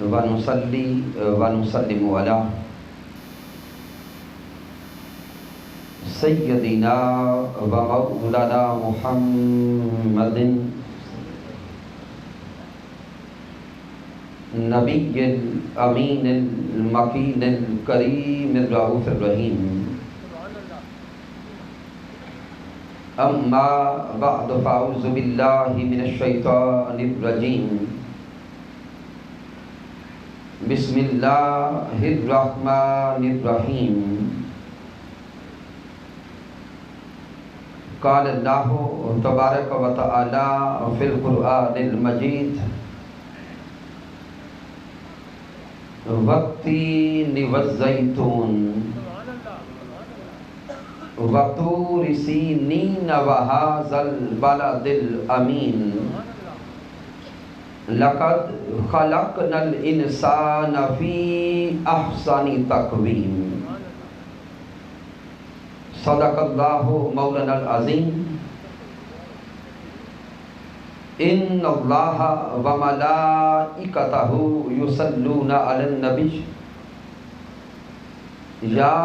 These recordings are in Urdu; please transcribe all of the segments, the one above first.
ونصلي ونسلم على سيدنا ومولانا محمد نبي الأمين المكين الكريم الرؤوف الرحيم. أما بعد فأعوذ بالله من الشيطان الرجيم. بسم الله الرحمن الرحيم. قال الله تبارك وتعالى في القرآن المجيد والتين والزيتون وطور سينين وهذا البلد الأمين لقد خلقنا الإنسان في أحسن تقويم. صدق الله مولانا العظيم. إن الله وملائكته يصلون على النبي يا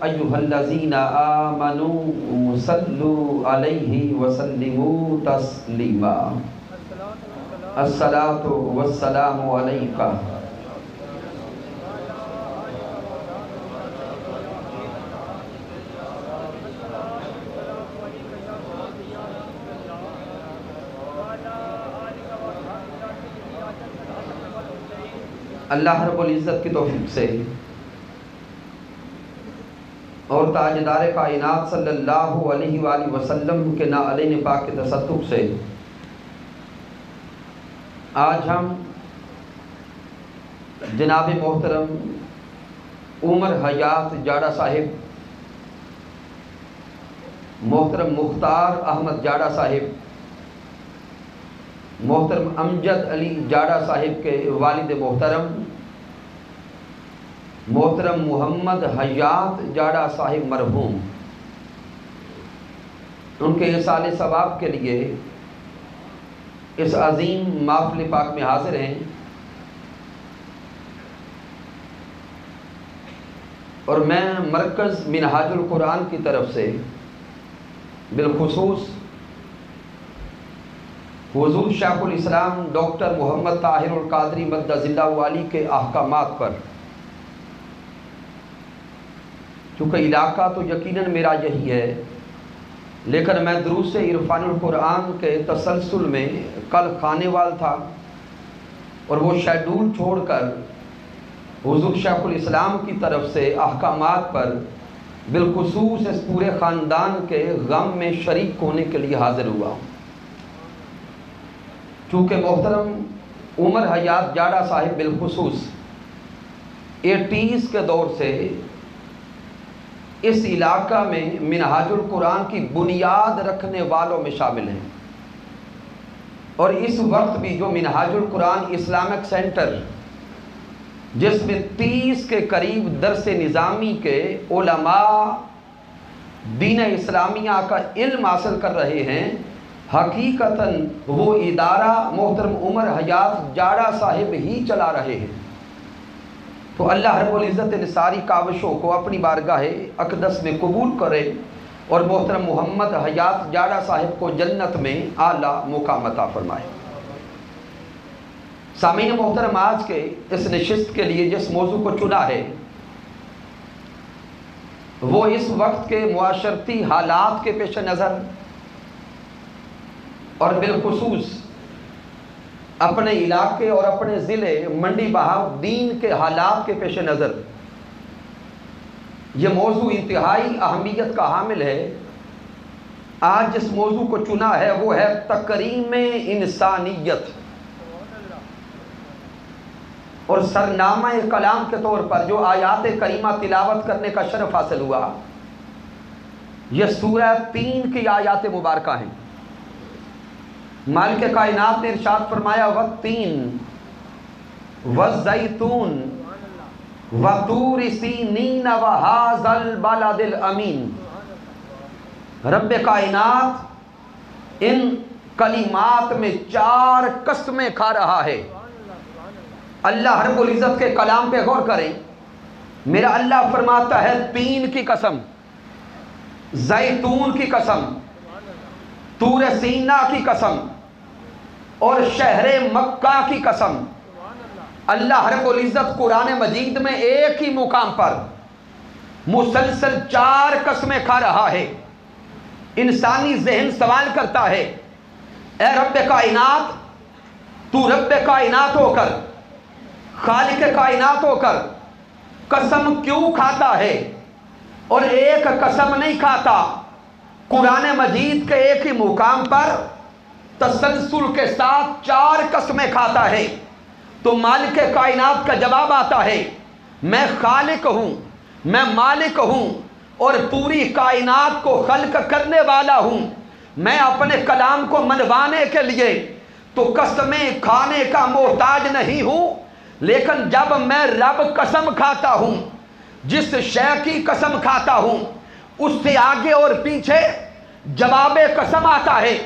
أيها الذين آمنوا صلوا عليه وسلموا تسليما. الصلاة والسلام عليك اللہ رب العزت کی توفیق سے اور تاجدار کائنات صلی اللہ علیہ وآلہ وسلم کے نعلین پاک کے تصدق سے آج ہم جناب محترم عمر حیات جاڑا صاحب، محترم مختار احمد جاڑا صاحب، محترم امجد علی جاڑا صاحب کے والد محترم محترم محمد حیات جاڑا صاحب مرحوم، ان کے احسان ثواب کے لیے اس عظیم محفل پاک میں حاضر ہیں، اور میں مرکز منہاج القرآن کی طرف سے بالخصوص حضور شیخ الاسلام ڈاکٹر محمد طاہر القادری مدد اللہ علی کے احکامات پر، چونکہ علاقہ تو یقیناً میرا یہی ہے، لیکن میں دروس عرفان القرآن کے تسلسل میں کل خانے وال تھا، اور وہ شیڈول چھوڑ کر حضور شیخ الاسلام کی طرف سے احکامات پر بالخصوص اس پورے خاندان کے غم میں شریک ہونے کے لیے حاضر ہوا ہوں۔ چونکہ محترم عمر حیات جاڑا صاحب بالخصوص 80s کے دور سے اس علاقہ میں منہاج القرآن کی بنیاد رکھنے والوں میں شامل ہیں، اور اس وقت بھی جو منہاج القرآن اسلامک سینٹر، جس میں 30 کے قریب درس نظامی کے علماء دین اسلامیہ کا علم حاصل کر رہے ہیں، حقیقتاً وہ ادارہ محترم عمر حیات جاڑا صاحب ہی چلا رہے ہیں۔ تو اللہ رب العزت ان ساری کاوشوں کو اپنی بارگاہ اقدس میں قبول کرے، اور محترم محمد حیات جاڑا صاحب کو جنت میں اعلیٰ مقام عطا فرمائے۔ سامعین محترم، آج کے اس نشست کے لیے جس موضوع کو چنا ہے وہ اس وقت کے معاشرتی حالات کے پیش نظر اور بالخصوص اپنے علاقے اور اپنے ضلع منڈی بہاؤالدین کے حالات کے پیش نظر یہ موضوع انتہائی اہمیت کا حامل ہے۔ آج جس موضوع کو چنا ہے وہ ہے تکریم انسانیت، اور سرنامہ کلام کے طور پر جو آیات کریمہ تلاوت کرنے کا شرف حاصل ہوا یہ سورہ 3 کی آیات مبارکہ ہیں۔ مالک کائنات نے ارشاد فرمایا والتین والزیتون وطور سینین وہذا البلد الامین۔ رب کائنات ان کلمات میں 4 قسمیں کھا رہا ہے، اللہ رب العزت کے کلام پہ غور کریں. میرا اللہ فرماتا ہے تین کی قسم، زیتون کی قسم، طور سینا کی قسم اور شہر مکہ کی قسم. اللہ رب العزت قرآن مجید میں ایک ہی مقام پر مسلسل 4 قسمیں کھا رہا ہے. انسانی ذہن سوال کرتا ہے اے رب کائنات، تو رب کائنات ہو کر، خالق کائنات ہو کر قسم کیوں کھاتا ہے اور ایک قسم نہیں کھاتا؟ قرآن مجید کے ایک ہی مقام پر تسلسل کے ساتھ 4 قسمیں کھاتا ہے. تو مالک کائنات کا جواب آتا ہے میں خالق ہوں، میں مالک ہوں اور پوری کائنات کو خلق کرنے والا ہوں. میں اپنے کلام کو منوانے کے لیے تو قسمیں کھانے کا محتاج نہیں ہوں، لیکن جب میں رب قسم کھاتا ہوں، جس شے کی قسم کھاتا ہوں اس سے آگے اور پیچھے جواب قسم آتا ہے.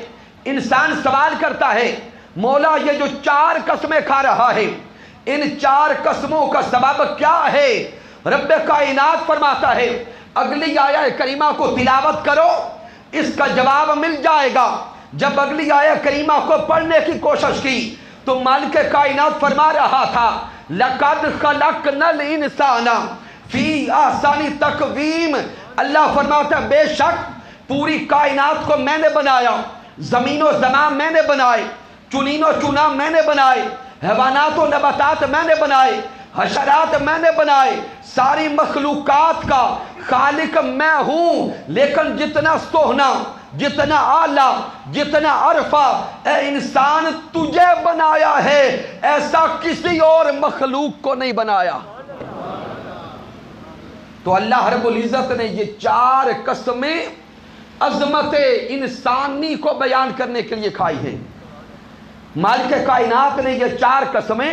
انسان سوال کرتا ہے مولا یہ جو 4 قسمیں کھا رہا ہے ان 4 قسموں کا سبب کیا ہے؟ رب کائنات فرماتا ہے اگلی آیہ کریمہ کو تلاوت کرو، اس کا جواب مل جائے گا. جب اگلی آیہ کریمہ کو پڑھنے کی کوشش کی تو مالک کائنات فرما رہا تھا لَقَدْ خَلَقْنَا الْإِنسَانَ فِي أَحْسَنِ تَقْوِيمٍ. اللہ فرماتا ہے بے شک پوری کائنات کو میں نے بنایا، زمین و زمان میں نے بنائے، چنین و چنا میں نے بنائے، حیوانات و نباتات میں نے بنائے، حشرات میں نے بنائے، ساری مخلوقات کا خالق میں ہوں. لیکن جتنا سوہنا، جتنا اعلیٰ، جتنا عرفہ اے انسان تجھے بنایا ہے ایسا کسی اور مخلوق کو نہیں بنایا. تو اللہ رب العزت نے یہ 4 قسمیں عظمت انسانی کو بیان کرنے کے لیے کھائی ہیں. مالک کائنات نے یہ 4 قسمیں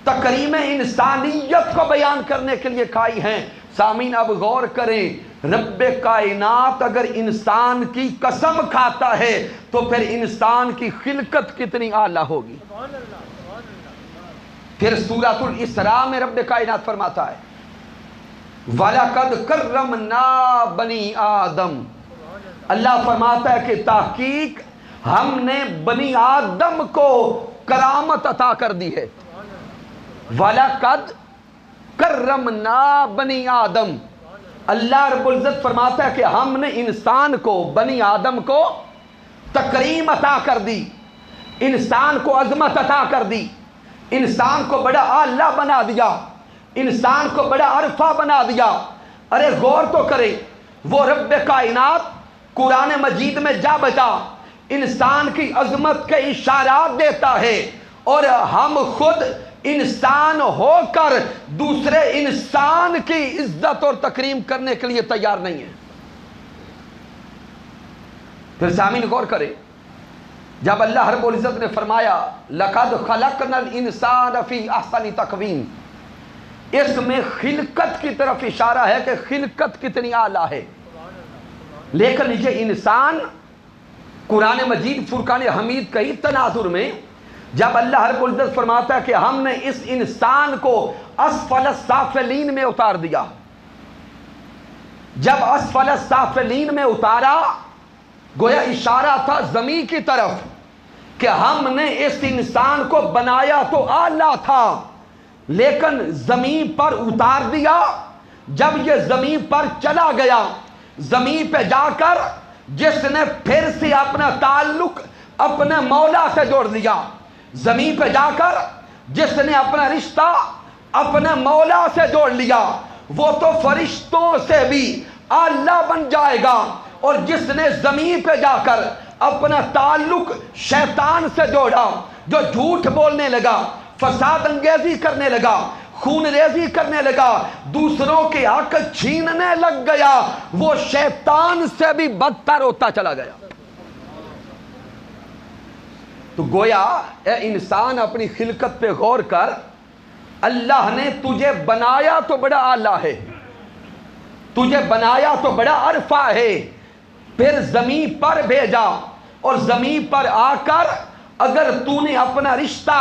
تکریم انسانیت کو بیان کرنے کے لیے کھائی ہیں. سامعین اب غور کریں، رب کائنات اگر انسان کی قسم کھاتا ہے تو پھر انسان کی خلقت کتنی اعلیٰ ہوگی. پھر سورۃ الاسراء میں رب کائنات فرماتا ہے وَلَقَدْ كَرَّمْنَا بَنِي آدم. اللہ فرماتا ہے کہ تحقیق ہم نے بنی آدم کو کرامت عطا کر دی ہے. وَلَقَدْ كَرَّمْنَا بَنِي آدم. اللہ رب العزت فرماتا ہے کہ ہم نے انسان کو، بنی آدم کو تکریم عطا کر دی، انسان کو عظمت عطا کر دی، انسان کو بڑا اعلیٰ بنا دیا، انسان کو بڑا عرفہ بنا دیا. ارے غور تو کریں، وہ رب کائنات قرآن مجید میں جا بجا انسان کی عظمت کے اشارات دیتا ہے اور ہم خود انسان ہو کر دوسرے انسان کی عزت اور تکریم کرنے کے لیے تیار نہیں ہے. پھر سامعین غور کریں، جب اللہ رب العزت نے فرمایا لَقَدْ خَلَقْنَا الْإِنسَانَ فِي أَحْسَنِ تَقْوِيمٍ، اس میں خلقت کی طرف اشارہ ہے کہ خلقت کتنی اعلیٰ ہے. لیکن یہ انسان قرآن مجید فرقان حمید کئی تناظر میں جب اللہ رب العزت فرماتا ہے کہ ہم نے اس انسان کو اسفل السافلین میں اتار دیا، جب اسفل السافلین میں اتارا گویا اشارہ تھا زمین کی طرف کہ ہم نے اس انسان کو بنایا تو اعلیٰ تھا لیکن زمین پر اتار دیا. جب یہ زمین پر چلا گیا، زمین پہ جا کر جس نے پھر سے اپنا تعلق اپنے مولا سے جوڑ دیا، زمین پہ جا کر جس نے اپنا رشتہ اپنے مولا سے جوڑ لیا وہ تو فرشتوں سے بھی اعلیٰ بن جائے گا. اور جس نے زمین پہ جا کر اپنا تعلق شیطان سے جوڑا، جو جھوٹ بولنے لگا، فساد انگیزی کرنے لگا، خون ریزی کرنے لگا، دوسروں کے حق چھیننے لگ گیا، وہ شیطان سے بھی بدتر ہوتا چلا گیا. تو گویا اے انسان اپنی خلقت پہ غور کر، اللہ نے تجھے بنایا تو بڑا اعلیٰ ہے، تجھے بنایا تو بڑا عرفہ ہے، پھر زمین پر بھیجا اور زمین پر آ کر اگر تو نے اپنا رشتہ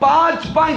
5-5,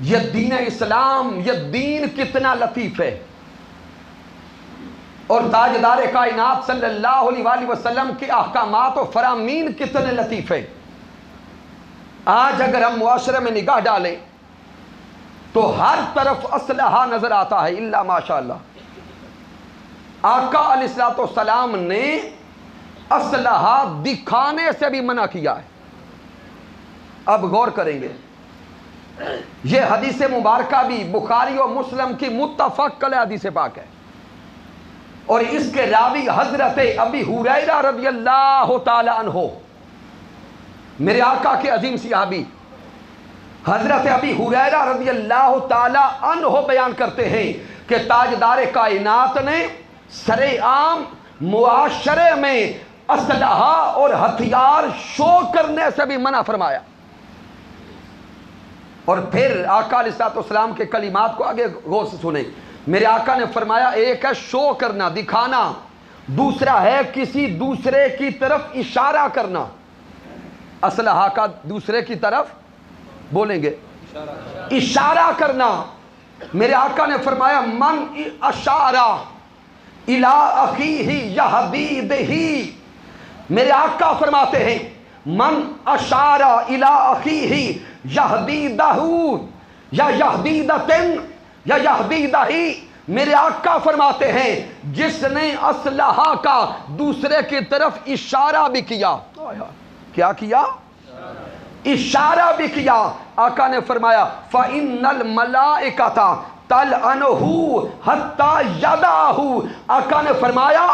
یہ دین اسلام، یہ دین کتنا لطیف ہے، اور تاجدار کائنات صلی اللہ علیہ وآلہ وسلم کے احکامات و فرامین کتنے لطیف ہیں۔ آج اگر ہم معاشرے میں نگاہ ڈالیں تو ہر طرف اسلحہ نظر آتا ہے الا ماشاءاللہ۔ آقا علیہ الصلوۃ والسلام نے اسلحہ دکھانے سے بھی منع کیا ہے۔ اب غور کریں گے، یہ حدیث مبارکہ بھی بخاری و مسلم کی متفق علیہ حدیث پاک ہے، اور اس کے راوی حضرت ابی ہریرہ رضی اللہ تعالی عنہ، میرے آقا کے عظیم صحابی حضرت ابی ہریرہ رضی اللہ تعالی عنہ بیان کرتے ہیں کہ تاجدار کائنات نے سر عام معاشرے میں اسلحہ اور ہتھیار شو کرنے سے بھی منع فرمایا۔ اور پھر آقا علیہ الصلوۃ والسلام کے کلمات کو آگے غور سے سنیں۔ میرے آقا نے فرمایا، ایک ہے شو کرنا، دکھانا، دوسرا ہے کسی دوسرے کی طرف اشارہ کرنا۔ اسلحہ کا دوسرے کی طرف بولیں گے اشارہ کرنا۔ میرے آقا نے فرمایا، من اشارہ الی اخیہ یہدیدہ، میرے آقا فرماتے ہیں من اشارہ الی اخیہ یہدیدہ یا یہدیدتن یا یہدیدہ، میرے آقا فرماتے ہیں جس نے اسلحہ کا دوسرے کی طرف اشارہ بھی کیا۔ کیا کیا؟ اشارہ بھی کیا۔ آقا نے فرمایا فَإِنَّ الْمَلَائِكَةَ تَلْعَنُهُ حَتَّى يَدَعَهُ، آقا نے فرمایا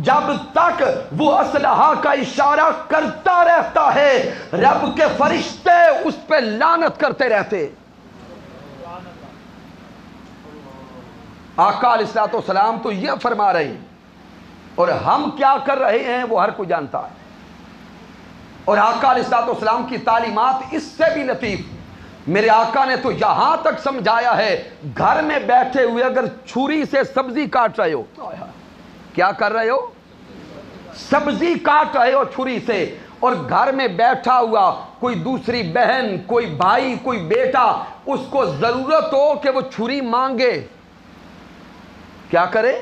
جب تک وہ اسلحہ کا اشارہ کرتا رہتا ہے رب کے فرشتے اس پہ لعنت کرتے رہتے۔ آقا علیہ الصلوۃ والسلام تو یہ فرما رہے ہیں، اور ہم کیا کر رہے ہیں وہ ہر کوئی جانتا ہے۔ اور آقا علیہ الصلوۃ والسلام کی تعلیمات اس سے بھی لطیف۔ میرے آقا نے تو یہاں تک سمجھایا ہے، گھر میں بیٹھے ہوئے اگر چھری سے سبزی کاٹ رہے ہو، کیا کر رہے ہو؟ سبزی کاٹ رہے ہو چھری سے، اور گھر میں بیٹھا ہوا کوئی دوسری بہن، کوئی بھائی، کوئی بیٹا، اس کو ضرورت ہو کہ وہ چھری مانگے، کیا کرے؟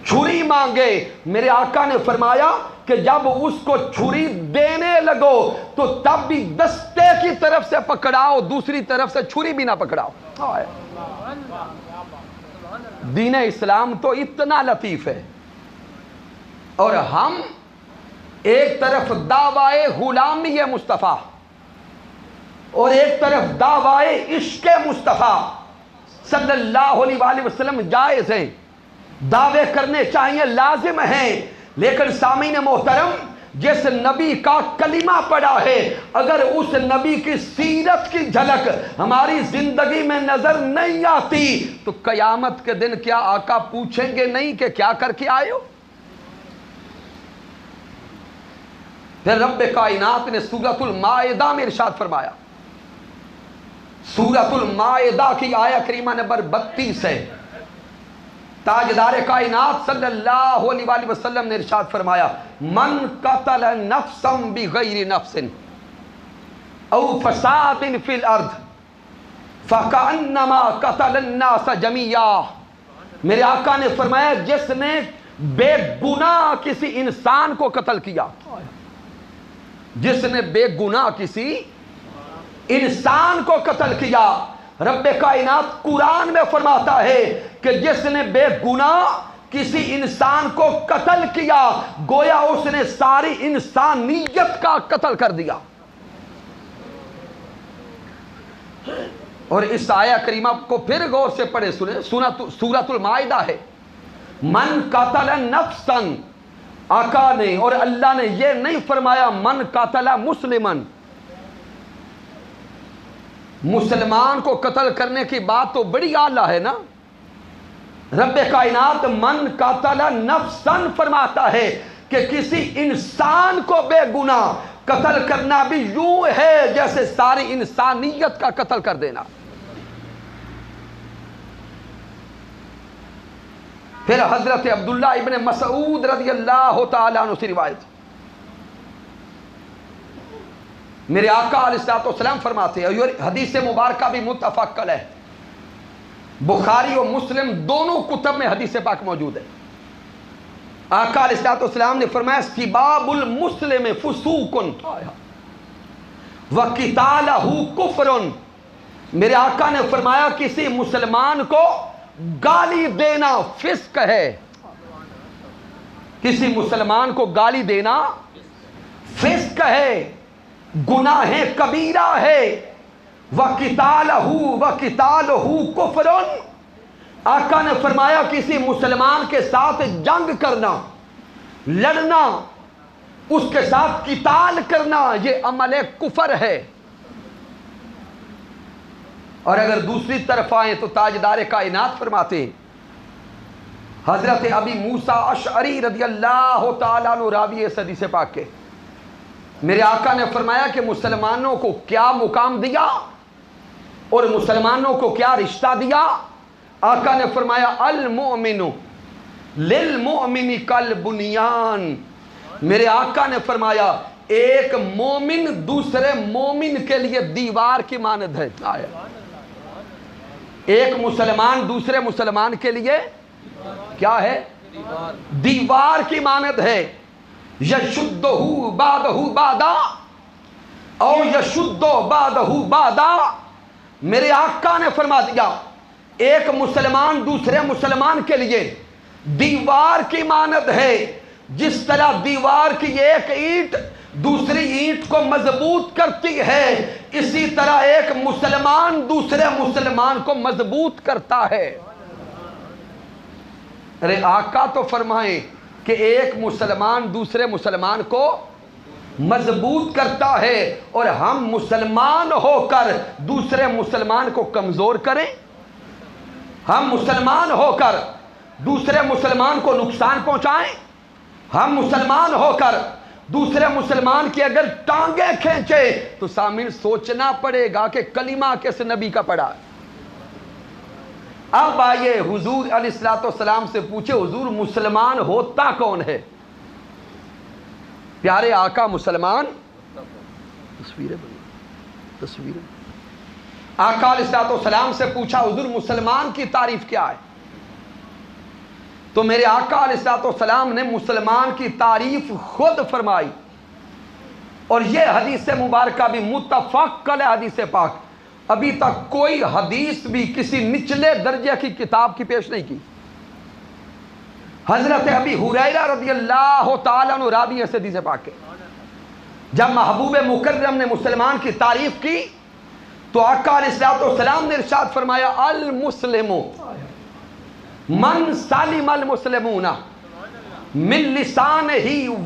چھری مانگے۔ میرے آقا نے فرمایا کہ جب اس کو چھری دینے لگو تو تب بھی دستے کی طرف سے پکڑاؤ، دوسری طرف سے چھری بھی نہ پکڑاؤ۔ دین اسلام تو اتنا لطیف ہے، اور ہم ایک طرف دعوی غلامی مصطفیٰ اور ایک طرف دعوی عشق مصطفیٰ صلی اللہ علیہ وآلہ وسلم جائز ہیں، دعوے کرنے چاہیے، لازم ہیں، لیکن سامعین محترم جس نبی کا کلمہ پڑھا ہے اگر اس نبی کی سیرت کی جھلک ہماری زندگی میں نظر نہیں آتی تو قیامت کے دن کیا آقا پوچھیں گے نہیں کہ کیا کر کے آئے ہو؟ پھر رب کائنات نے سورۃ المائدہ میں ارشاد فرمایا، سورۃ المائدہ کی آیہ کریمہ نمبر 32 ہے، تاجدار کائنات صلی اللہ علیہ وآلہ وسلم نے ارشاد فرمایا، من قتل نفسا بغیر نفس او فساد فی الارض فکأنما قتل الناس جميعا، میرے آقا نے فرمایا جس نے بے گناہ کسی انسان کو قتل کیا، جس نے بے گناہ کسی انسان کو قتل کیا، رب کائنات قرآن میں فرماتا ہے کہ جس نے بے گناہ کسی انسان کو قتل کیا گویا اس نے ساری انسانیت کا قتل کر دیا۔ اور اس آیہ کریمہ کو پھر غور سے پڑھے سنیں، سورۃ المائدہ ہے، من قتل نفسا، آقا نے اور اللہ نے یہ نہیں فرمایا من قتل مسلمن، مسلمان کو قتل کرنے کی بات تو بڑی اعلیٰ ہے نا، رب کائنات من قتل نفسا فرماتا ہے کہ کسی انسان کو بے گناہ قتل کرنا بھی یوں ہے جیسے ساری انسانیت کا قتل کر دینا۔ پھر حضرت عبداللہ ابن مسعود رضی اللہ تعالیٰ عنہ سے روایت، میرے آقا علیہ الصلوۃ والسلام فرماتے ہیں، اور حدیث مبارکہ بھی متفق ہے، بخاری اور مسلم دونوں کتب میں حدیث پاک موجود ہے۔ آقا علیہ الصلوۃ والسلام نے فرمایا سباب المسلم فسوق وقتالہ کفر۔ میرے آقا نے فرمایا کسی مسلمان کو گالی دینا فسق ہے، کسی مسلمان کو گالی دینا فسق ہے، گناہ کبیرہ ہے۔ وَقِتَالُهُ كُفْرٌ، آقا نے فرمایا کسی مسلمان کے ساتھ جنگ کرنا، لڑنا، اس کے ساتھ قتال کرنا، یہ عمل کفر ہے۔ اور اگر دوسری طرف آئیں تو تاجدار کائنات فرماتے ہیں، حضرت ابی موسیٰ اشعری رضی اللہ تعالیٰ عنہ راوی اس حدیث پاک کے، میرے آقا نے فرمایا کہ مسلمانوں کو کیا مقام دیا اور مسلمانوں کو کیا رشتہ دیا۔ آقا نے فرمایا المؤمن للمؤمن کالبنیان، میرے آقا نے فرمایا ایک مومن دوسرے مومن کے لیے دیوار کی مانند ہے۔ ایک مسلمان دوسرے مسلمان کے لیے کیا ہے؟ دیوار کی مانند ہے۔ یشدہ بعدہ بعدا او یشدہ بعدہ بعدا، میرے آقا نے فرما دیا ایک مسلمان دوسرے مسلمان کے لیے دیوار کی مانند ہے، جس طرح دیوار کی ایک اینٹ دوسری اینٹ کو مضبوط کرتی ہے، اسی طرح ایک مسلمان دوسرے مسلمان کو مضبوط کرتا ہے۔ ارے آقا تو فرمائیں کہ ایک مسلمان دوسرے مسلمان کو مضبوط کرتا ہے، اور ہم مسلمان ہو کر دوسرے مسلمان کو کمزور کریں؟ ہم مسلمان ہو کر دوسرے مسلمان کو نقصان پہنچائیں؟ ہم مسلمان ہو کر دوسرے مسلمان کی اگر ٹانگیں کھینچے تو سامعین سوچنا پڑے گا کہ کلمہ کس نبی کا پڑا۔ اب آئیے حضور علیہ الصلوۃ والسلام سے پوچھے حضور مسلمان ہوتا کون ہے؟ پیارے آقا مسلمان تصویریں آقا علیہ الصلوۃ والسلام سے پوچھا حضور مسلمان کی تعریف کیا ہے؟ تو میرے آقا علیہ الصلوۃ والسلام نے مسلمان کی تعریف خود فرمائی، اور یہ حدیث مبارکہ بھی متفق ہے حدیث پاک، ابھی تک کوئی حدیث بھی کسی نچلے درجے کی کتاب کی پیش نہیں کی۔ حضرت ابی ہریرہ رضی اللہ تعالیٰ عنہ راوی اس حدیث پاک کے، جب محبوب مکرم نے مسلمان کی تعریف کی تو آقا علیہ الصلوۃ والسلام نے ارشاد فرمایا المسلم من سلم المسلمون من لسانہ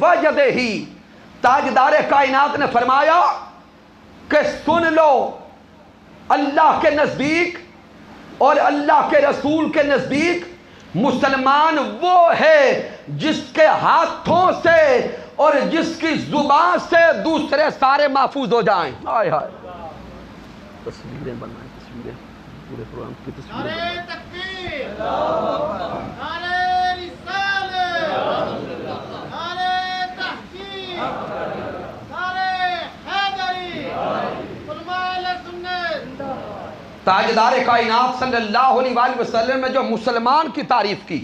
ویدہ، تاجدار کائنات نے فرمایا کہ سن لو، اللہ کے نزدیک اور اللہ کے رسول کے نزدیک مسلمان وہ ہے جس کے ہاتھوں سے اور جس کی زبان سے دوسرے سارے محفوظ ہو جائیں۔ آئے ہائے، تصویریں بنائیں، تصویریں پورے پروگرام کی تصویریں بنائیں۔ نعرہ تکبیر، نعرہ رسالت، نعرہ تحقیق، نعرہ حیدری، علماء اہل سنت۔ تاجدار کائنات صلی اللہ علیہ وآلہ وسلم نے جو مسلمان کی تعریف کی،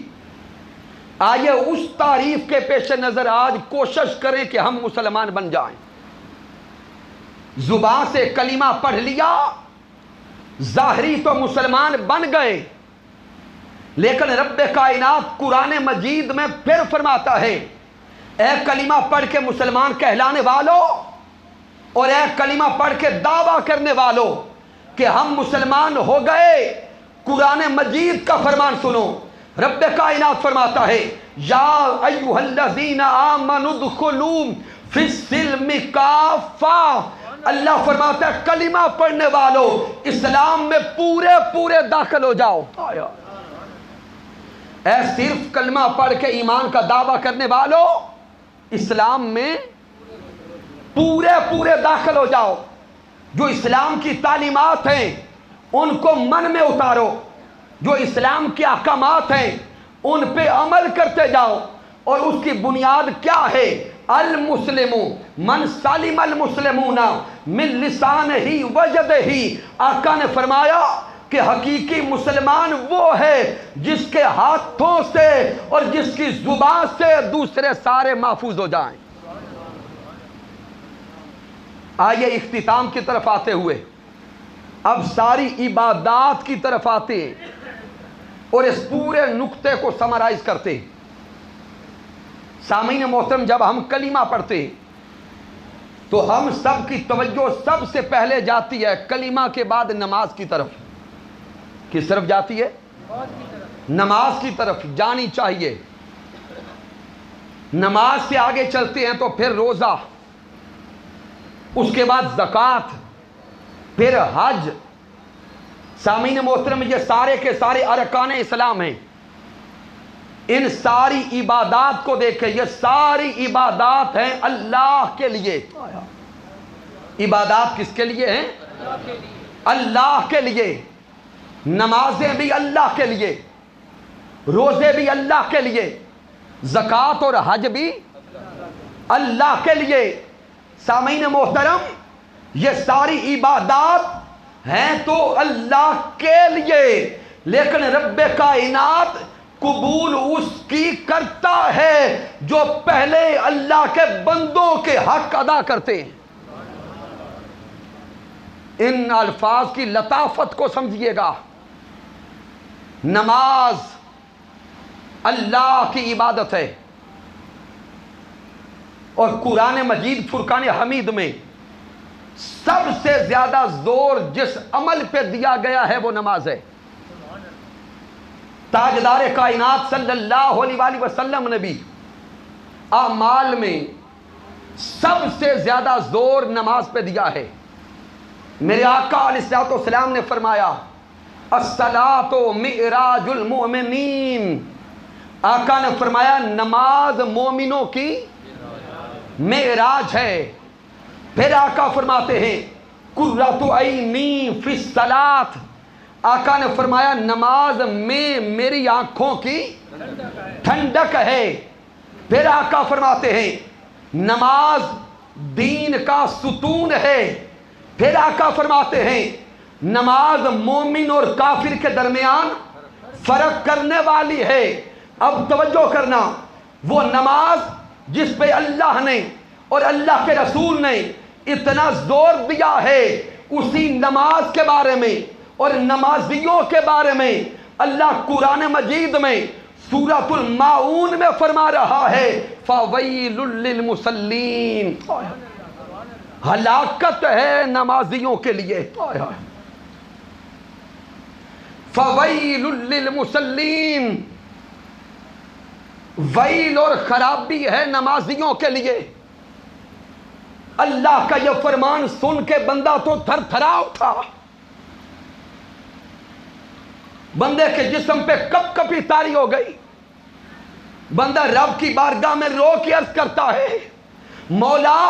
آئیے اس تعریف کے پیش نظر آج کوشش کریں کہ ہم مسلمان بن جائیں۔ زبان سے کلمہ پڑھ لیا، ظاہری تو مسلمان بن گئے، لیکن رب کائنات قرآن مجید میں پھر فرماتا ہے اے کلمہ پڑھ کے مسلمان کہلانے والوں اور اے کلمہ پڑھ کے دعویٰ کرنے والوں کہ ہم مسلمان ہو گئے، قرآن مجید کا فرمان سنو۔ رب کائنات فرماتا ہے یا ایھا الذین آمنوا ادخلوا فی السلم کافہ، اللہ فرماتا ہے کلمہ پڑھنے والوں اسلام میں پورے پورے داخل ہو جاؤ۔ اے صرف کلمہ پڑھ کے ایمان کا دعویٰ کرنے والوں اسلام میں پورے پورے داخل ہو جاؤ، جو اسلام کی تعلیمات ہیں ان کو من میں اتارو، جو اسلام کے احکامات ہیں ان پہ عمل کرتے جاؤ، اور اس کی بنیاد کیا ہے؟ المسلم من سلم المسلمون من لسانہ ویدہ۔ آقا نے فرمایا کہ حقیقی مسلمان وہ ہے جس کے ہاتھوں سے اور جس کی زبان سے دوسرے سارے محفوظ ہو جائیں۔ آئیے اختتام کی طرف آتے ہوئے اب ساری عبادات کی طرف آتے ہیں اور اس پورے نقطے کو سمرائز کرتے ہیں۔ سامعین محترم، جب ہم کلمہ پڑھتے ہیں تو ہم سب کی توجہ سب سے پہلے جاتی ہے کلمہ کے بعد نماز کی طرف۔ کس طرف جاتی ہے؟ نماز کی طرف جانی چاہیے۔ نماز سے آگے چلتے ہیں تو پھر روزہ، اس کے بعد زکوٰۃ، پھر حج۔ سامعین محترم، یہ سارے کے سارے ارکان اسلام ہیں۔ ان ساری عبادات کو دیکھیں، یہ ساری عبادات ہیں اللہ کے لیے۔ عبادات کس کے لیے ہیں؟ اللہ کے لیے۔ نمازیں بھی اللہ کے لیے، روزے بھی اللہ کے لیے، زکوٰۃ اور حج بھی اللہ کے لیے۔ سامعین محترم، یہ ساری عبادات ہیں تو اللہ کے لیے، لیکن رب کائنات قبول اس کی کرتا ہے جو پہلے اللہ کے بندوں کے حق ادا کرتے ہیں۔ ان الفاظ کی لطافت کو سمجھیے گا۔ نماز اللہ کی عبادت ہے، اور قرآن مجید فرقان حمید میں سب سے زیادہ زور جس عمل پہ دیا گیا ہے وہ نماز ہے۔ تاجدار کائنات صلی اللہ علیہ وآلہ وسلم نے بھی اعمال میں سب سے زیادہ زور نماز پہ دیا ہے۔ میرے آقا علیہ الصلوۃ والسلام نے فرمایا الصلاۃ معراج المؤمنین۔ آقا نے فرمایا نماز مومنوں کی معراج ہے۔ پھر آقا فرماتے ہیں قرۃ عینی فی الصلاۃ۔ آقا نے فرمایا نماز میں میری آنکھوں کی ٹھنڈک ہے۔ پھر آقا فرماتے ہیں نماز دین کا ستون ہے۔ پھر آقا فرماتے ہیں نماز مومن اور کافر کے درمیان فرق کرنے والی ہے۔ اب توجہ کرنا، وہ نماز جس پہ اللہ نے اور اللہ کے رسول نے اتنا زور دیا ہے، اسی نماز کے بارے میں اور نمازیوں کے بارے میں اللہ قرآن مجید میں سورۃ الماعون میں فرما رہا ہے فَوَيْلٌ لِّلْمُصَلِّينَ۔ ہلاکت ہے نمازیوں کے لیے۔ فَوَيْلٌ لِّلْمُصَلِّينَ، ویل اور خرابی ہے نمازیوں کے لیے۔ اللہ کا یہ فرمان سن کے بندہ تو تھر تھرا اٹھا، بندے کے جسم پہ کپ کپی طاری ہو گئی۔ بندہ رب کی بارگاہ میں رو کے عرض کرتا ہے مولا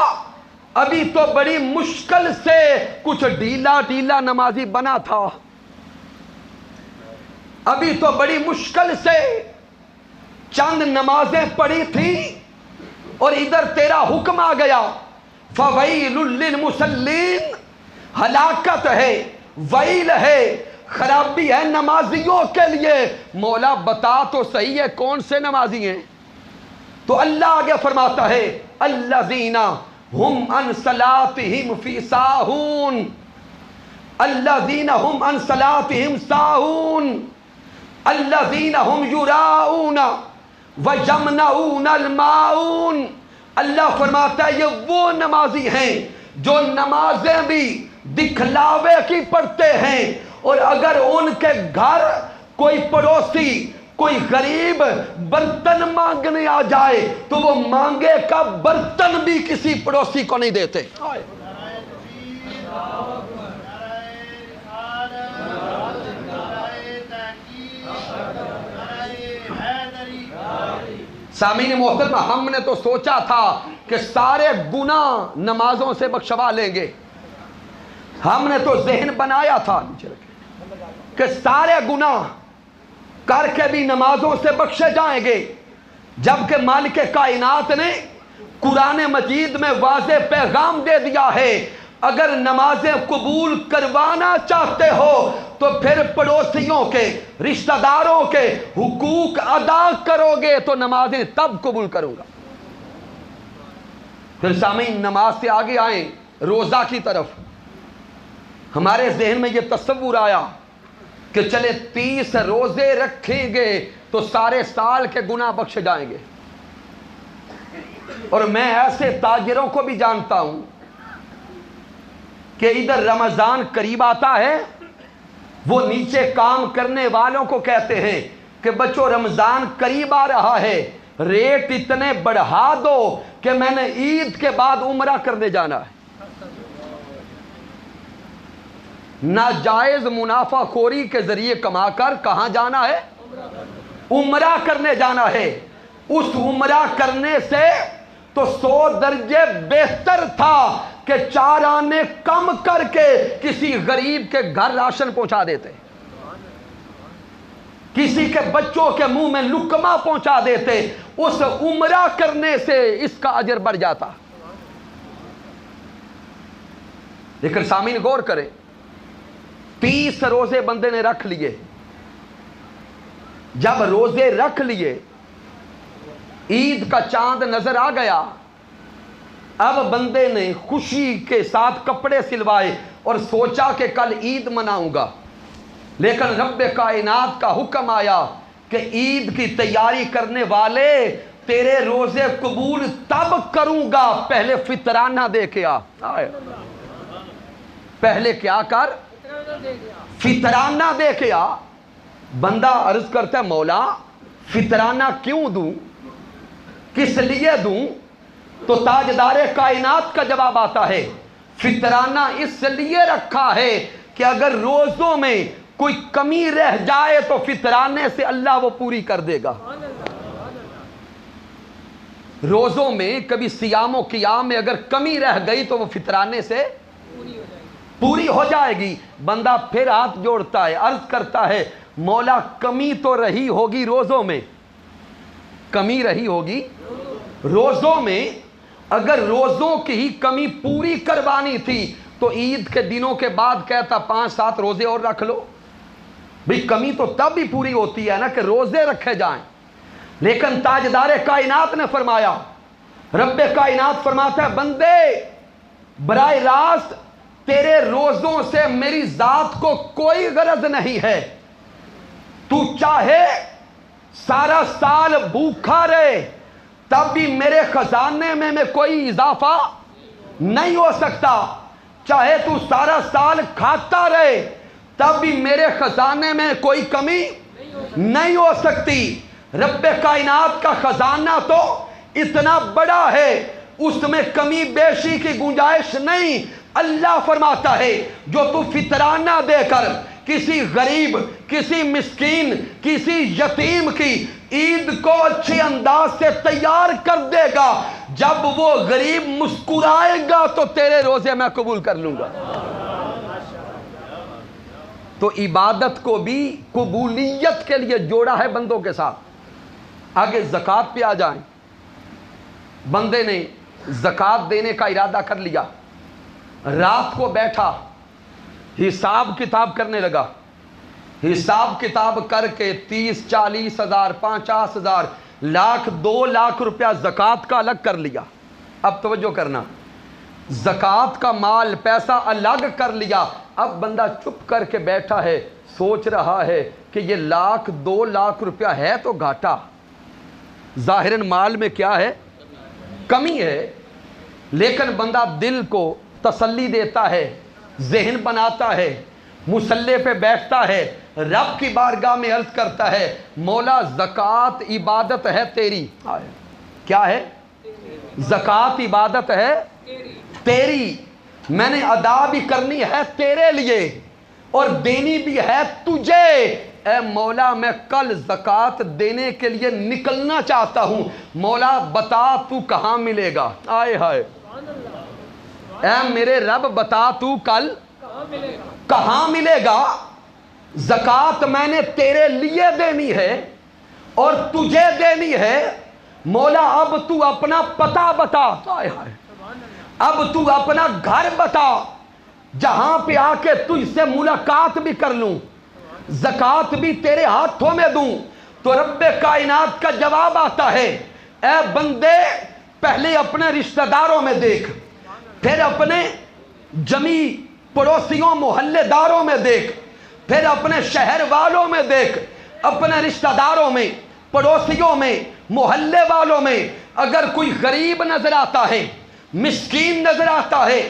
ابھی تو بڑی مشکل سے کچھ ڈھیلا ڈھیلا نمازی بنا تھا، ابھی تو بڑی مشکل سے چند نمازیں پڑھی تھی اور ادھر تیرا حکم آ گیا فَوَيْلٌ لِّلْمُصَلِّينَ۔ ہلاکت ہے، ویل ہے، خرابی ہے نمازیوں کے لیے۔ مولا بتا تو صحیح ہے کون سے نمازی ہیں؟ تو اللہ آگے فرماتا ہے الذین ہم عن صلاتہم فی ساہون، الذین ہم عن صلاتہم ساہون، الذین ہم یراؤون ویمنعون الماعون۔ اللہ فرماتا ہے یہ وہ نمازی ہیں جو نمازیں بھی دکھلاوے کی پڑھتے ہیں، اور اگر ان کے گھر کوئی پڑوسی کوئی غریب برتن مانگنے آ جائے تو وہ مانگے کا برتن بھی کسی پڑوسی کو نہیں دیتے۔ سامعین محترم، ہم نے تو سوچا تھا کہ سارے گناہ نمازوں سے بخشوا لیں گے، ہم نے تو ذہن بنایا تھا کہ سارے گناہ کر کے بھی نمازوں سے بخشے جائیں گے، جبکہ مالک کائنات نے قرآن مجید میں واضح پیغام دے دیا ہے، اگر نمازیں قبول کروانا چاہتے ہو تو پھر پڑوسیوں کے، رشتہ داروں کے حقوق ادا کرو گے تو نمازیں تب قبول کروں گا۔ پھر سامعین، نماز سے آگے آئیں روزہ کی طرف۔ ہمارے ذہن میں یہ تصور آیا کہ چلے 30 روزے رکھیں گے تو سارے سال کے گناہ بخشے جائیں گے۔ اور میں ایسے تاجروں کو بھی جانتا ہوں کہ ادھر رمضان قریب آتا ہے، وہ نیچے کام کرنے والوں کو کہتے ہیں کہ بچوں رمضان قریب آ رہا ہے، ریٹ اتنے بڑھا دو کہ میں نے عید کے بعد عمرہ کرنے جانا ہے۔ ناجائز منافع خوری کے ذریعے کما کر کہاں جانا ہے؟ عمرہ کرنے جانا ہے۔ اس عمرہ کرنے سے تو 100 درجے بہتر تھا کہ 4 آنے کم کر کے کسی غریب کے گھر راشن پہنچا دیتے، کسی کے بچوں کے منہ میں لقمہ پہنچا دیتے، اس عمرہ کرنے سے اس کا اجر بڑھ جاتا۔ لیکن سامعین غور کریں، 30 روزے بندے نے رکھ لیے۔ جب روزے رکھ لیے، عید کا چاند نظر آ گیا، اب بندے نے خوشی کے ساتھ کپڑے سلوائے اور سوچا کہ کل عید مناؤں گا، لیکن رب کائنات کا حکم آیا کہ عید کی تیاری کرنے والے تیرے روزے قبول تب کروں گا، پہلے فطرانہ دے کے آ۔ پہلے کیا کر؟ فطرانہ دے کے آ۔ بندہ عرض کرتا ہے مولا فطرانہ کیوں دوں، کس لیے دوں؟ تو تاجدار کائنات کا جواب آتا ہے فطرانہ اس لیے رکھا ہے کہ اگر روزوں میں کوئی کمی رہ جائے تو فطرانے سے اللہ وہ پوری کر دے گا۔ روزوں میں کبھی صیام و قیام میں اگر کمی رہ گئی تو وہ فطرانے سے پوری ہو جائے گی۔ بندہ پھر ہاتھ جوڑتا ہے، عرض کرتا ہے مولا کمی تو رہی ہوگی روزوں میں، کمی رہی ہوگی روزوں میں، اگر روزوں کی ہی کمی پوری کروانی تھی تو عید کے دنوں کے بعد کہتا 5-7 روزے اور رکھ لو۔ بھئی کمی تو تب بھی پوری ہوتی ہے نا کہ روزے رکھے جائیں۔ لیکن تاجدار کائنات نے فرمایا، رب کائنات فرماتا ہے بندے براہ راست تیرے روزوں سے میری ذات کو کوئی غرض نہیں ہے، تو چاہے سارا سال بھوکا رہے تب بھی میرے خزانے میں کوئی اضافہ نہیں ہو سکتا، چاہے تو سارا سال کھاتا رہے تب بھی میرے خزانے میں کوئی کمی نہیں ہو سکتی۔ رب کائنات کا خزانہ تو اتنا بڑا ہے، اس میں کمی بیشی کی گنجائش نہیں۔ اللہ فرماتا ہے جو تو فطرانہ دے کر کسی غریب، کسی مسکین، کسی یتیم کی عید کو اچھے انداز سے تیار کر دے گا، جب وہ غریب مسکرائے گا تو تیرے روزے میں قبول کر لوں گا۔ تو عبادت کو بھی قبولیت کے لیے جوڑا ہے بندوں کے ساتھ۔ آگے زکوٰۃ پہ آ جائیں۔ بندے نے زکوٰۃ دینے کا ارادہ کر لیا، رات کو بیٹھا حساب کتاب کرنے لگا، حساب کتاب کر کے 30-40 ہزار 50 ہزار لاکھ 2 لاکھ روپیہ زکوٰۃ کا الگ کر لیا۔ اب توجہ کرنا، زکوٰۃ کا مال پیسہ الگ کر لیا۔ اب بندہ چپ کر کے بیٹھا ہے، سوچ رہا ہے کہ یہ 1-2 لاکھ روپیہ ہے تو گھاٹا، ظاہراً مال میں کیا ہے؟ کمی ہے، لیکن بندہ دل کو تسلی دیتا ہے، ذہن بناتا ہے، مصلی پہ بیٹھتا ہے، رب کی بارگاہ میں عرض کرتا ہے مولا زکوٰۃ عبادت ہے تیری۔ کیا ہے؟ زکوٰۃ عبادت ہے تیری، میں نے ادا بھی کرنی ہے تیرے لیے اور دینی بھی ہے تجھے۔ اے مولا میں کل زکوٰۃ دینے کے لیے نکلنا چاہتا ہوں، مولا بتا تو کہاں ملے گا؟ آئے ہائے، اے میرے رب بتا تو کل کہاں ملے گا؟ زکوٰۃ میں نے تیرے لیے دینی ہے اور تجھے دینی ہے، مولا اب تو اپنا پتہ بتا، اب تو اپنا گھر بتا جہاں پہ آ کے تجھ سے ملاقات بھی کر لوں، زکوٰۃ بھی تیرے ہاتھوں میں دوں۔ تو رب کائنات کا جواب آتا ہے، اے بندے پہلے اپنے رشتہ داروں میں دیکھ، پھر اپنے جمی پڑوسیوں محلے داروں میں دیکھ، پھر اپنے شہر والوں میں دیکھ، اپنے رشتہ داروں میں، پڑوسیوں میں، محلے والوں میں اگر کوئی غریب نظر آتا ہے، مسکین نظر آتا ہے،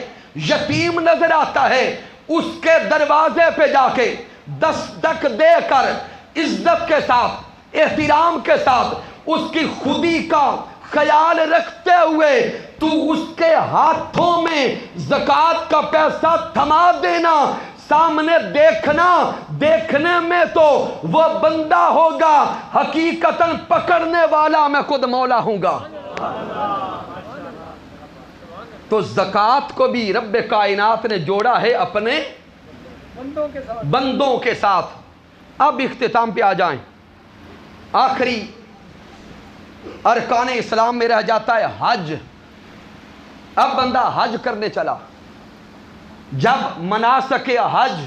یتیم نظر آتا ہے، اس کے دروازے پہ جا کے دستک دے کر عزت کے ساتھ، احترام کے ساتھ، اس کی خودی کا خیال رکھتے ہوئے تو اس کے ہاتھوں میں زکوٰۃ کا پیسہ تھما دینا، سامنے دیکھنا، دیکھنے میں تو وہ بندہ ہوگا، حقیقتاً پکڑنے والا میں خود مولا ہوں گا۔ تو زکوٰۃ کو بھی رب کائنات نے جوڑا ہے اپنے بندوں کے ساتھ۔ اب اختتام پہ آ جائیں، آخری ارکان اسلام میں رہ جاتا ہے حج۔ اب بندہ حج کرنے چلا، جب مناسک حج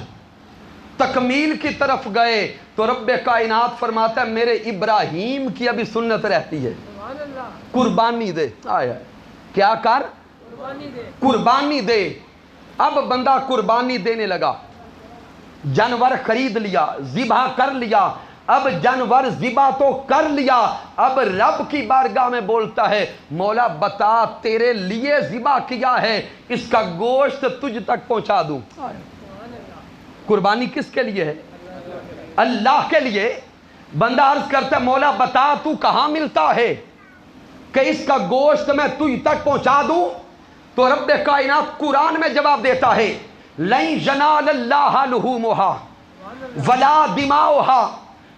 تکمیل کی طرف گئے تو رب کائنات فرماتا ہے میرے ابراہیم کی ابھی سنت رہتی ہے، قربانی دے۔ کیا کر؟ قربانی دے۔ اب بندہ قربانی دینے لگا، جانور خرید لیا، ذبح کر لیا۔ اب جانور ذبح تو کر لیا، اب رب کی بارگاہ میں بولتا ہے مولا بتا تیرے لیے ذبح کیا ہے، اس کا گوشت تجھ تک پہنچا دوں۔ قربانی کس کے لیے ہے؟ اللہ کے لیے۔ بندہ عرض کرتا ہے مولا بتا تو کہاں ملتا ہے کہ اس کا گوشت میں تجھ تک پہنچا دوں؟ تو رب کائنات قرآن میں جواب دیتا ہے لَن يَنَالَ اللَّهَ لُحُومُهَا وَلَا دِمَاؤُهَا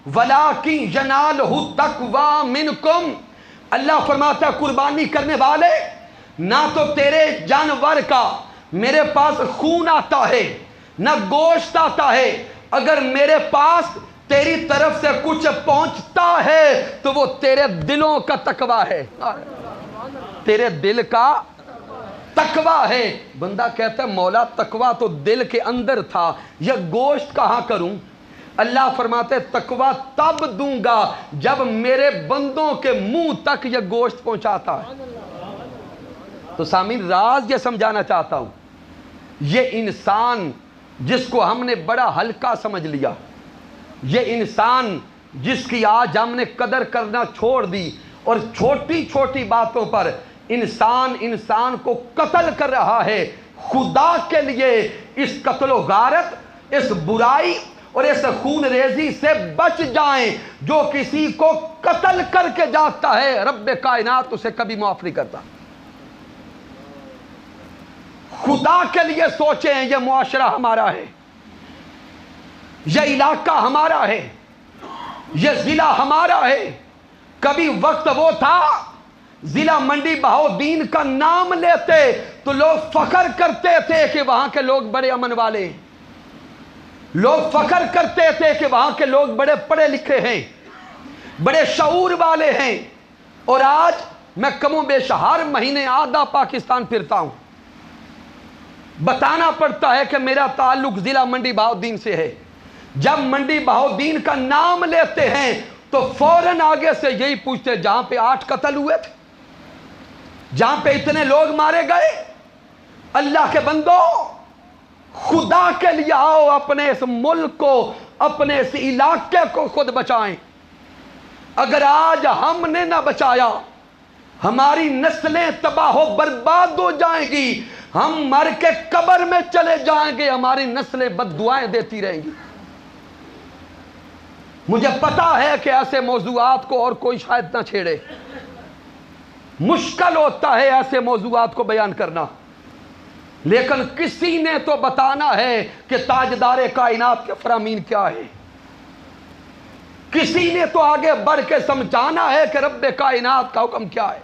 وَلَٰكِن يَنَالُهُ التَّقْوَىٰ مِنكُمْ۔ اللہ فرماتا ہے قربانی کرنے والے، نہ تو تیرے جانور کا میرے پاس خون آتا ہے، نہ گوشت آتا ہے، اگر میرے پاس تیری طرف سے کچھ پہنچتا ہے تو وہ تیرے دلوں کا تقویٰ ہے، تیرے دل کا تقویٰ ہے۔ بندہ کہتا ہے مولا تقویٰ تو دل کے اندر تھا، یہ گوشت کہاں کروں؟ اللہ فرماتے تقویٰ تب دوں گا جب میرے بندوں کے منہ تک یہ گوشت پہنچاتا ہے۔ تو سامعین راز یہ سمجھانا چاہتا ہوں، یہ انسان جس کو ہم نے بڑا ہلکا سمجھ لیا، یہ انسان جس کی آج ہم نے قدر کرنا چھوڑ دی، اور چھوٹی چھوٹی باتوں پر انسان کو قتل کر رہا ہے، خدا کے لیے اس قتل و غارت، اس برائی اور اس خون ریزی سے بچ جائیں۔ جو کسی کو قتل کر کے جاتا ہے رب کائنات اسے کبھی معاف نہیں کرتا۔ خدا کے لیے سوچیں، یہ معاشرہ ہمارا ہے، یہ علاقہ ہمارا ہے، یہ ضلع ہمارا ہے۔ کبھی وقت وہ تھا ضلع منڈی بہاؤالدین کا نام لیتے تو لوگ فخر کرتے تھے کہ وہاں کے لوگ بڑے امن والے ہیں، لوگ فخر کرتے تھے کہ وہاں کے لوگ بڑے پڑھے لکھے ہیں، بڑے شعور والے ہیں۔ اور آج میں کم و بیش ہر مہینے آدھا پاکستان پھرتا ہوں، بتانا پڑتا ہے کہ میرا تعلق ضلع منڈی بہاؤالدین سے ہے۔ جب منڈی بہاؤالدین کا نام لیتے ہیں تو فوراً آگے سے یہی پوچھتے جہاں پہ 8 قتل ہوئے تھے، جہاں پہ اتنے لوگ مارے گئے، اللہ کے بندو خدا کے لیے آؤ، اپنے اس ملک کو، اپنے اس علاقے کو خود بچائیں۔ اگر آج ہم نے نہ بچایا ہماری نسلیں تباہ و برباد ہو جائیں گی، ہم مر کے قبر میں چلے جائیں گے، ہماری نسلیں بد دعائیں دیتی رہیں گی۔ مجھے پتا ہے کہ ایسے موضوعات کو اور کوئی شاید نہ چھیڑے، مشکل ہوتا ہے ایسے موضوعات کو بیان کرنا، لیکن کسی نے تو بتانا ہے کہ تاجدار کائنات کے فرامین کیا ہے، کسی نے تو آگے بڑھ کے سمجھانا ہے کہ رب کائنات کا حکم کیا ہے۔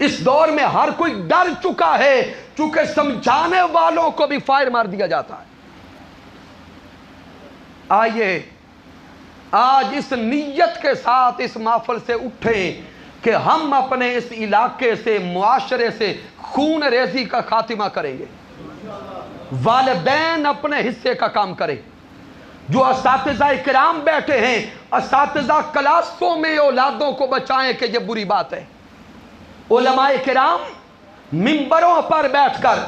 اس دور میں ہر کوئی ڈر چکا ہے، چونکہ سمجھانے والوں کو بھی فائر مار دیا جاتا ہے۔ آئیے آج اس نیت کے ساتھ اس محفل سے اٹھیں کہ ہم اپنے اس علاقے سے، معاشرے سے خون ریزی کا خاتمہ کریں گے، والدین اپنے حصے کا کام کریں، جو اساتذہ کرام بیٹھے ہیں اساتذہ کلاسوں میں اولادوں کو بچائیں کہ یہ بری بات ہے، علماء کرام منبروں پر بیٹھ کر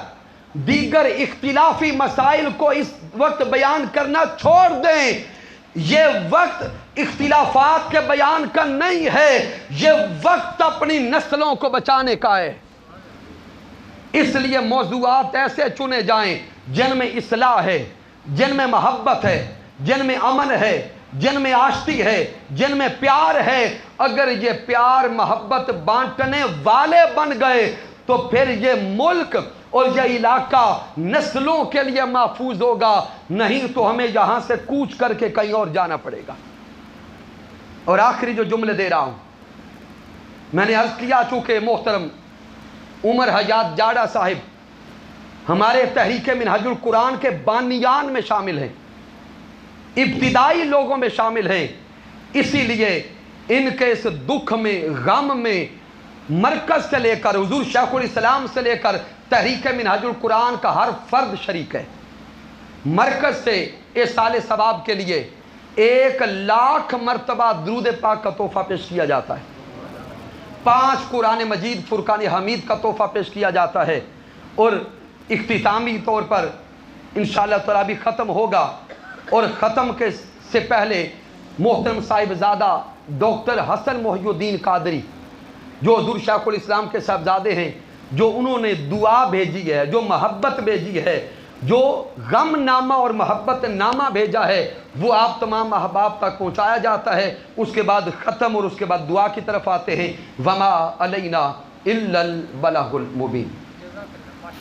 دیگر اختلافی مسائل کو اس وقت بیان کرنا چھوڑ دیں، یہ وقت اختلافات کے بیان کا نہیں ہے، یہ وقت اپنی نسلوں کو بچانے کا ہے۔ اس لیے موضوعات ایسے چنے جائیں جن میں اصلاح ہے، جن میں محبت ہے، جن میں امن ہے، جن میں آشتی ہے، جن میں پیار ہے۔ اگر یہ پیار محبت بانٹنے والے بن گئے تو پھر یہ ملک اور یہ علاقہ نسلوں کے لیے محفوظ ہوگا، نہیں تو ہمیں یہاں سے کوچ کر کے کہیں اور جانا پڑے گا۔ اور آخری جو جملے دے رہا ہوں، میں نے عرض کیا چونکہ محترم عمر حیات جاڑا صاحب ہمارے تحریک منہج القرآن کے بانیان میں شامل ہیں، ابتدائی لوگوں میں شامل ہیں، اسی لیے ان کے اس دکھ میں، غم میں مرکز سے لے کر حضور شیخ الاسلام سے لے کر تحریک منہج القرآن کا ہر فرد شریک ہے۔ مرکز سے ایصال ثواب کے لیے 1,00,000 مرتبہ درود پاک کا تحفہ پیش کیا جاتا ہے، 5 قرآن مجید فرقان حمید کا تحفہ پیش کیا جاتا ہے، اور اختتامی طور پر انشاءاللہ تعالی بھی ختم ہوگا۔ اور ختم کے سے پہلے محترم صاحبزادہ ڈاکٹر حسن محی الدین قادری جو حضور شیخ الاسلام کے صاحبزادے ہیں، جو انہوں نے دعا بھیجی ہے، جو محبت بھیجی ہے، جو غم نامہ اور محبت نامہ بھیجا ہے، وہ آپ تمام احباب تک پہنچایا جاتا ہے۔ اس کے بعد ختم اور اس کے بعد دعا کی طرف آتے ہیں۔ وما علینا الا البلاغ المبین۔